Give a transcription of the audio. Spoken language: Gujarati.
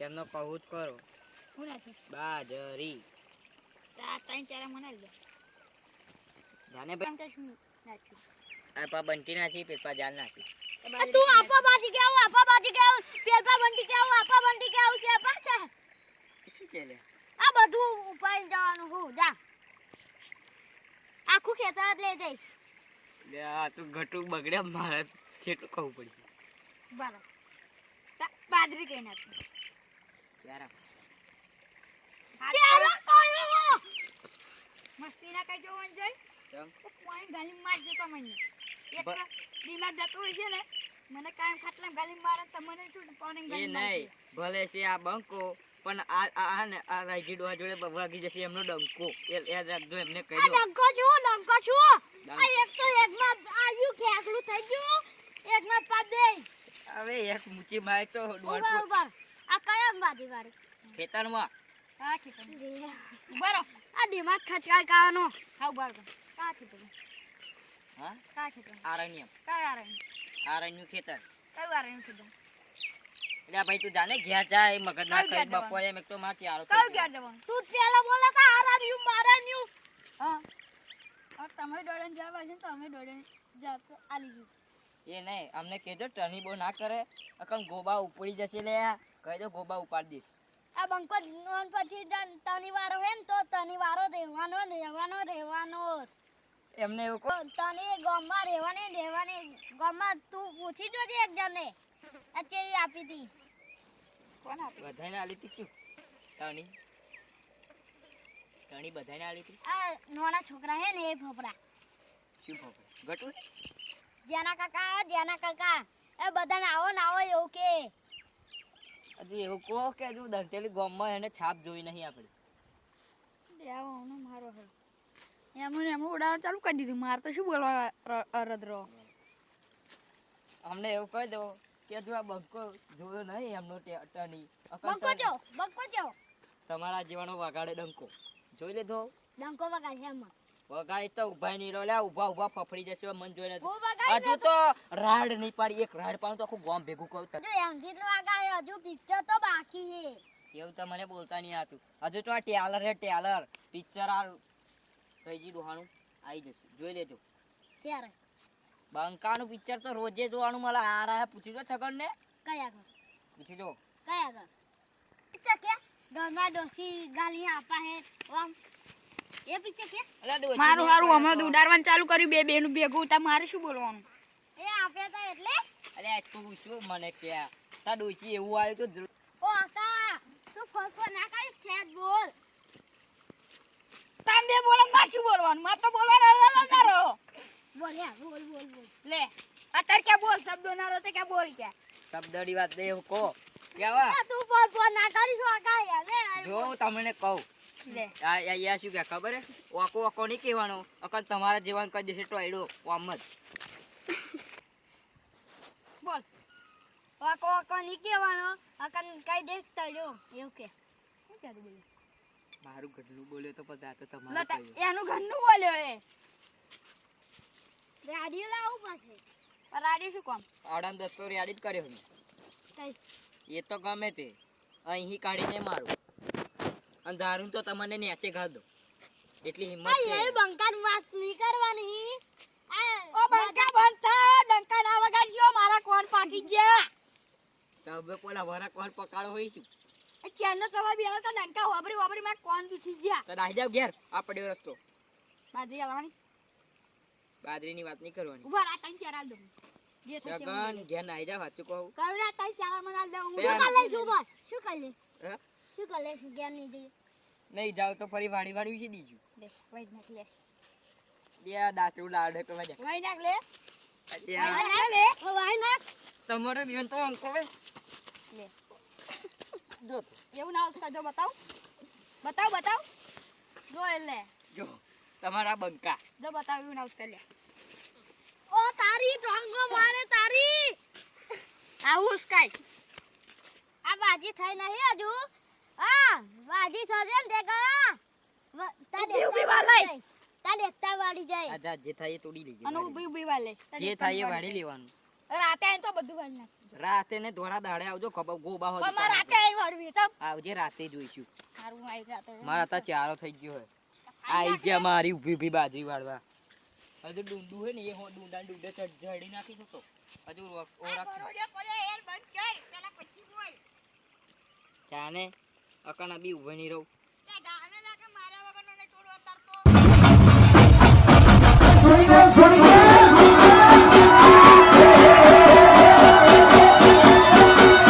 તેમનો કહું જ કરો. હું નથી બાજરી આ ત્રણ ચાર મને લે જાને પણ કે શું નાખ્યું આપા બંટી નાખી પેપા જાલ નાખી. તું આપા બાજી કે આવું પેપા બંટી કે આવું આપા બંટી કે આવું છે પાછા શું કે લે આ બધું ઉપાઈ જવાનું હું જા આખું ખેતર જ લઈ જઈશ. લે આ તું ઘટું બગડ્યા મારે છેટું કહું પડશે. બરાબર બાજરી કઈ નાખી ક્યારે મસ્તી ના કઈ જોવાનું જોઈ કેમ પાણી ગાલી માર જતો મને એક દિમાગ જતો હોય છે ને મને કાયમ ખાટલા ગાલી મારે તમને શું પાણી એ ગાલી નહીં ભલે છે આ બંકો પણ આ ને આ રાઈજી ડોહા જોડે વાગી જશે એમનો ડંકો યાદ રાખજો એમને કહી દો. ડંકો છું આ એક તો એકમાં આયુ ખેકલું થઈ ગયું એકમાં પાદ દે હવે એક મૂચી માય તો ઉભર આ કયા બાજી વાળી ખેતરમાં આ ખેતર બરો આ દિમાગ ખચકાય કાનો હા ઉભર કા ખેતર હા કા ખેતર આરણ્યમ કયા આરણ્ય આરણ્યુ ખેતર કયું આરણ્ય ખેતર એટલે ભાઈ તું જાને ઘેર જા એ મગજ ના કયું કરી ઘેર બપોરે મેં તો માર ચારો કયું ગયા જવાનું તું પેલા બોલે કા આરણ્યુ મારણ્યુ હા તમે દોડન જવા છે તો અમે દોડન જવા તો આલી જુ એ નહીં અમને કહેજો ટર્ની બહુ ના કરે અકમ ગોબા ઉપડી જશે લે કહી દો ગોબા ઉપાડી દઈશ. આ બંકો નોન પછી તનીવારો હે ને તો તનીવારો રહેવાનો એમને એવું કહો તને ગામમાં રહેવાની ગામમાં તું પૂછી જોજે એક જણને આ ચેવી આપી હતી કોણ આપી બધાને આલી હતી શું ટર્ની બધાને આલી હતી આ નાના છોકરા હે ને એ ફોફરા શું ફોફર ગટુ જેના કાકા એ બધાને આવો ને આવો એવું કે હજુ એવું કહો કે હજુ દંતેલી ગામમાં એને છાપ જોઈ નહીં આપણે દેવાનો મારો હે એમને ઉડાવવા ચાલુ કરી દીધું મારે તો શું બોલવા અરદરો અમને એવું કહી દો કે હજુ આ બંકો જોયો નહીં એમનો ટર્ની બંકો જો તમારા જીવાનો વગાડે ડંકો જોઈ લીધો ડંકો વગાડ છે એમાં વગાડી તો ઉભા નહીં લો ઉભા ફફડી જશે મન જોઈને હું વગાડી હજુ તો રાડ નહીં પાડી એક રાડ પાડું તો આખું ગામ ભેગું કરું જો અંકિત વગાડે હજુ પિક્ચર તો બાકી હે એવું તો મને બોલતા નહીં આવતું હજુ તો આ ટેલર પિક્ચર આ કઈજી ડોહાનું આવી જશે જોઈ લેજો ત્યારે બંકાનું પિક્ચર તો રોજે જોવાનું મળે આ રહ્યા પૂછી જો છગન ને કયા ગણ પૂછી જો કયા ગણ પિક્ચર કે ઘરમાં ડોસી ગાલી આપા હે ઓમ એ પિક્ચર કે મારું હારું હમણાં ઉડાડવાનું ચાલુ કર્યું બે બેનું ભેગું તમારે શું બોલવાનું એ આપે તો એટલે અરે તું શું મને કે તા ડોચી એવું આવ્યું તો ઓ આકા તું ફોન ના કરી ફેટ બોલ તમે બે બોલો માર શું બોલવાનું માર તો બોલવાનું ના રહો બોલ લે અત્યારે ક્યાં બોલ શબ્દો ના રહો તો ક્યાં બોલ કે શબ્દડી વાત દે એવું કહો કેવા તું ફોન ના કરી છો આકા યાર જો હું તમને કહું લે આ શું કે ખબર હે ઓકો નહીં કહેવાનો અકલ તમારા જીવન કહી દેશે ટોયડો ઓમ જ બોલ વાકો ની કેવાનો અકન કઈ દે તળ્યો એવું કે શું ચાલુ બોલે મારું ઘરનું બોલ્યો તો બધા તો તમારે લતા કહ્યું. એનું ઘરનું બોલ્યો એ રેડિયો લાવું પાસે રાડી શું કામ આડાન દસ્તો યાદી જ કર્યો ને કઈ એ તો ગમે તે અહીં કાઢીને મારું અને દારૂ તો તમને નેચે ઘાલ દો એટલી હિંમત આ છે એ બંકાન વાત નહીં કરવાની ઓ બંકા બંધા ડંકા ના વગાડજો મારા કોણ પાકી ગયા તમે પેલા વરા કોણ પકાડો હોઈશું ચેનનો તમારે બેનો તો ડંકા વાબરી માં કોણ દુખી ગયા તો રાહી જાવ ઘેર આ પડ્યો રસ્તો બાજરી આલવાની બાજરીની વાત નહીં કરવાની ઉભા રા તઈ ચારા દો જે તો જગન ઘેર નાહી જાવ સાચું કહું કરુણા તઈ ચારા મના દે હું બે- શું કરી લે હે? શું કરી લે જ્ઞાન નહીં જોઈએ નહીં જાવ તો ફરી વાડી વિશે દીજું લે વઈ નાખ લે બે દાંતરું લાડે કરવા જા વઈ નાખ લે વાય નાખ તમારે બેન તો અંકો લે લે જો એવું ના આવશે જો બતાવ જો એટલે જો તમારા બંકા જો બતાવ એવું ના આવશે લે ઓ તારી ઢોંગો મારે તારી આવું સ્કાય આ બાજી થઈ નહીં હજુ આ બાજી થશે ને તે ઊભી વાળી. તા લેતા વાળી જાય આજા જે થાય એ તોડી લેજો અને વાળી. ઊભી વાલે જે થાય એ વાળી લેવાનું રાતે આઈને તો બધું વાળી નાખ. રાતે ને ધોળા દાડે આવજો ખબર ગોબા હોય પણ મારે રાતે આઈને વાળવી ચમ. આવજે રાતે જોઈશું હારું હું આઈ રાતે. મારા તા ચારો થઈ ગયો હે આઈ જા મારી ઊભી બાજરી વાળવા હજુ ડુંડું હે ને એ હો ડુંડા ડુંડે ચડી નાખી શકો હજુ આ ઓરાક બરોડિયા પડે યાર બંધ કર પેલા પછી બોલ. ચાને અકણા બી ઉભો નહીં રહું ત્યાં